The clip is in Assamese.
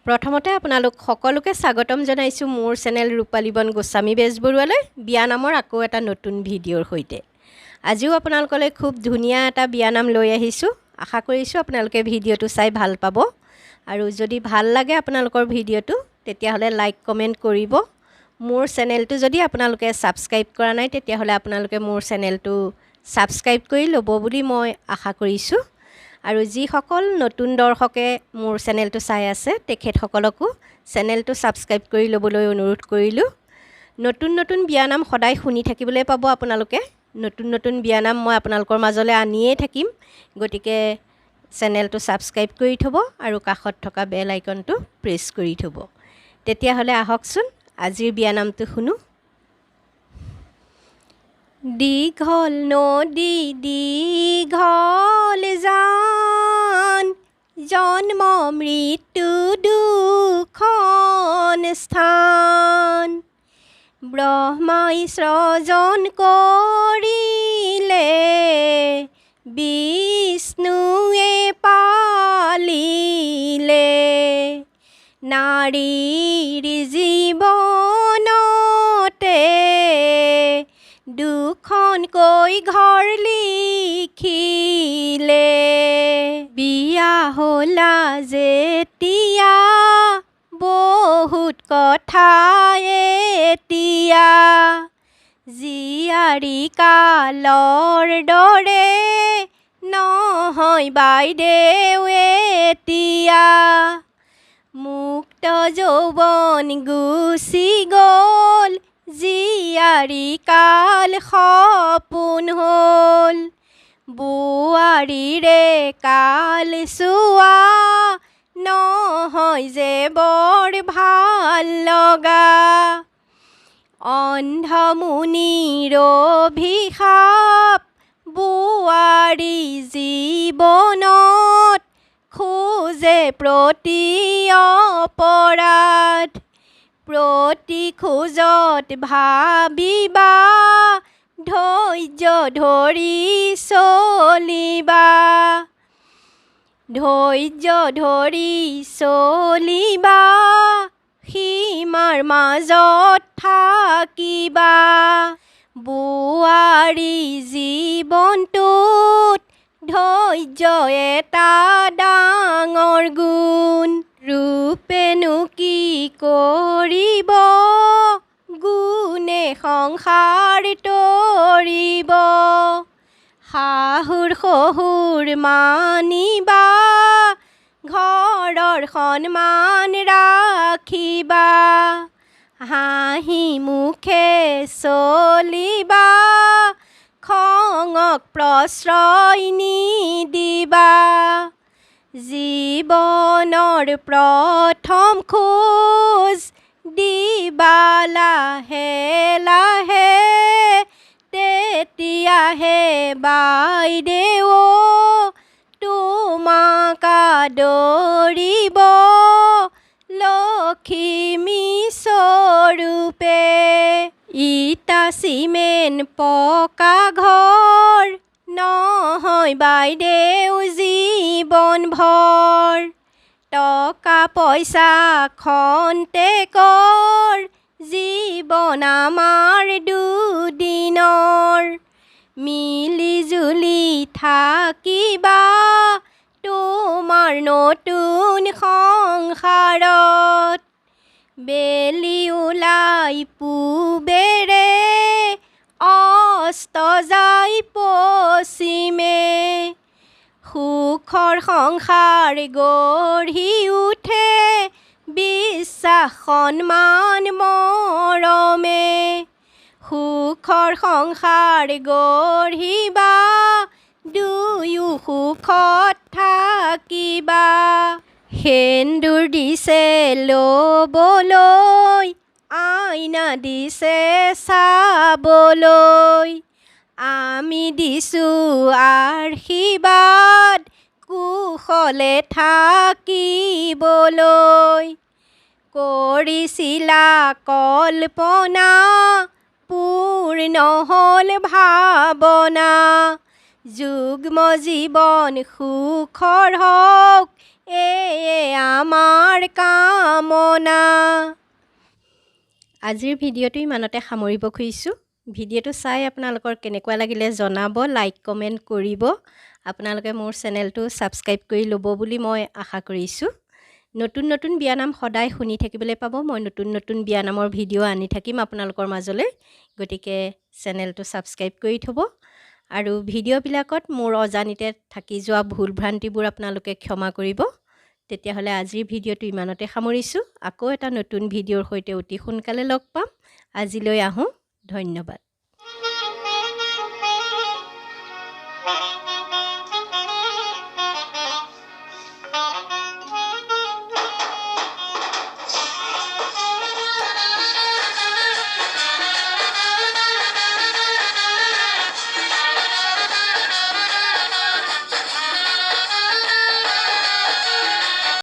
প্ৰথমতে আপোনালোক সকলোকে স্বাগতম জনাইছোঁ মোৰ চেনেল ৰূপালীবন গোস্বামী বেজবৰুৱালৈ বিয়া নামৰ আকৌ এটা নতুন ভিডিঅ'ৰ সৈতে। আজিও আপোনালোকলৈ খুব ধুনীয়া এটা বিয়া নাম লৈ আহিছোঁ। আশা কৰিছোঁ আপোনালোকে ভিডিঅ'টো চাই ভাল পাব আৰু যদি ভাল লাগে আপোনালোকৰ ভিডিঅ'টো তেতিয়াহ'লে লাইক কমেণ্ট কৰিব। মোৰ চেনেলটো যদি আপোনালোকে ছাবস্ক্ৰাইব কৰা নাই তেতিয়াহ'লে আপোনালোকে মোৰ চেনেলটো ছাবস্ক্ৰাইব কৰি ল'ব বুলি মই আশা কৰিছোঁ। আৰু যিসকল নতুন দৰ্শকে মোৰ চেনেলটো চাই আছে তেখেতসকলকো চেনেলটো ছাবস্ক্ৰাইব কৰি ল'বলৈ অনুৰোধ কৰিলোঁ। নতুন নতুন বিয়ানাম সদায় শুনি থাকিবলৈ পাব আপোনালোকে। নতুন নতুন বিয়ানাম মই আপোনালোকৰ মাজলৈ আনিয়ে থাকিম, গতিকে চেনেলটো ছাবস্ক্ৰাইব কৰি থ'ব আৰু কাষত থকা বেল আইকনটো প্ৰেছ কৰি থ'ব। তেতিয়াহ'লে আহকচোন আজিৰ বিয়ানামটো শুনো। দীঘল নদী দীঘল জান, জন্ম মৃত্যু দুখন স্থান। ব্ৰহ্মাই সৃজন কৰিলে, বিষ্ণুৱে পালিলে। নাৰীৰ জীৱনতে দুখনকৈ ঘৰ লিখিলে। বিয়া হ'লা যেতিয়া বহুত কথা এতিয়া, জীয়াৰী কালৰ দৰে নহয় বাইদেউ এতিয়া। মুক্ত যৌৱন গুচি গ'ল, জীয়াৰী কাল সপোন হ'ল। বোৱাৰীৰে কাল চোৱা নহয় যে বৰ ভাল লগা। অন্ধমুনিৰ অভিশাপ বোৱাৰী জীৱনত, খোজে প্ৰতি অপৰাধ। প্ৰতি খোজত ভাবিবা, ধৈৰ্য ধৰি চলিবা। ধৈৰ্য ধৰি চলিবা, সীমাৰ মাজত থাকিবা। বোৱাৰী জীৱনটোত ধৈৰ্য এটা ডাঙৰ গুণ। ৰূপেনো কি কৰিব, গুণে সংসাৰ তৰিব। শাহুৰ শহুৰ মানিবা, ঘৰৰ সন্মান ৰাখিবা। হাঁহি মুখে চলিবা, খঙক প্ৰশ্ৰয় নিদিবা। জীৱনৰ প্ৰথম খোজ দিবা লাহে লাহে, তেতিয়াহে বাইদেউ তোমাক আদৰিব লখিমী স্বৰূপে। ইটা চিমেণ্ট পকা ঘৰ নহয় বাইদেউ জীৱনভৰ। টকা পইচা খন্তেকৰ, জীৱন আমাৰ দুদিনৰ। মিলি জুলি থাকিবা তোমাৰ নতুন সংসাৰত। বেলি ওলাই পূবেৰে, অস্ত যায় পশ্চিমে। সুখৰ সংসাৰ গঢ়ি উঠে, বিশ্বাস সন্মান মৰমে। সুখৰ সংসাৰ গঢ়িবা, দুয়ো সুখত থাকিবা। সেন্দুৰ দিছে ল'বলৈ, আইনা দিছে চাবলৈ। আমি দিছোঁ আশীৰ্বাদ, কুশলে থাকিবলৈ। কৰিছিলা কল্পনা, পূৰ্ণ হ'ল ভাৱনা। যুগ্ম জীৱন সুখৰ হওক, আমাৰ কামনা। আজিৰ ভিডিঅ'টো ইমানতে সামৰিব খুজিছোঁ। ভিডিঅ'টো চাই আপোনালোকৰ কেনেকুৱা লাগিলে জনাব, লাইক কমেণ্ট কৰিব। আপোনালোকে মোৰ চেনেলটো ছাবস্ক্ৰাইব কৰি ল'ব বুলি মই আশা কৰিছোঁ। নতুন নতুন বিয়ানাম সদায় শুনি থাকিবলৈ পাব। মই নতুন নতুন বিয়ানামৰ ভিডিঅ' আনি থাকিম আপোনালোকৰ মাজলৈ। গতিকে চেনেলটো ছাবস্ক্ৰাইব কৰি থ'ব আৰু ভিডিঅ'বিলাকত মোৰ অজানিতে থাকি যোৱা ভুল ভ্ৰান্তিবোৰ আপোনালোকে ক্ষমা কৰিব। তেতিয়াহ'লে আজিৰ ভিডিঅ'টো ইমানতে সামৰিছোঁ। আকৌ এটা নতুন ভিডিঅ'ৰ সৈতে অতি সোনকালে লগ পাম। আজিলৈ আহোঁ। ধন্যবাদ।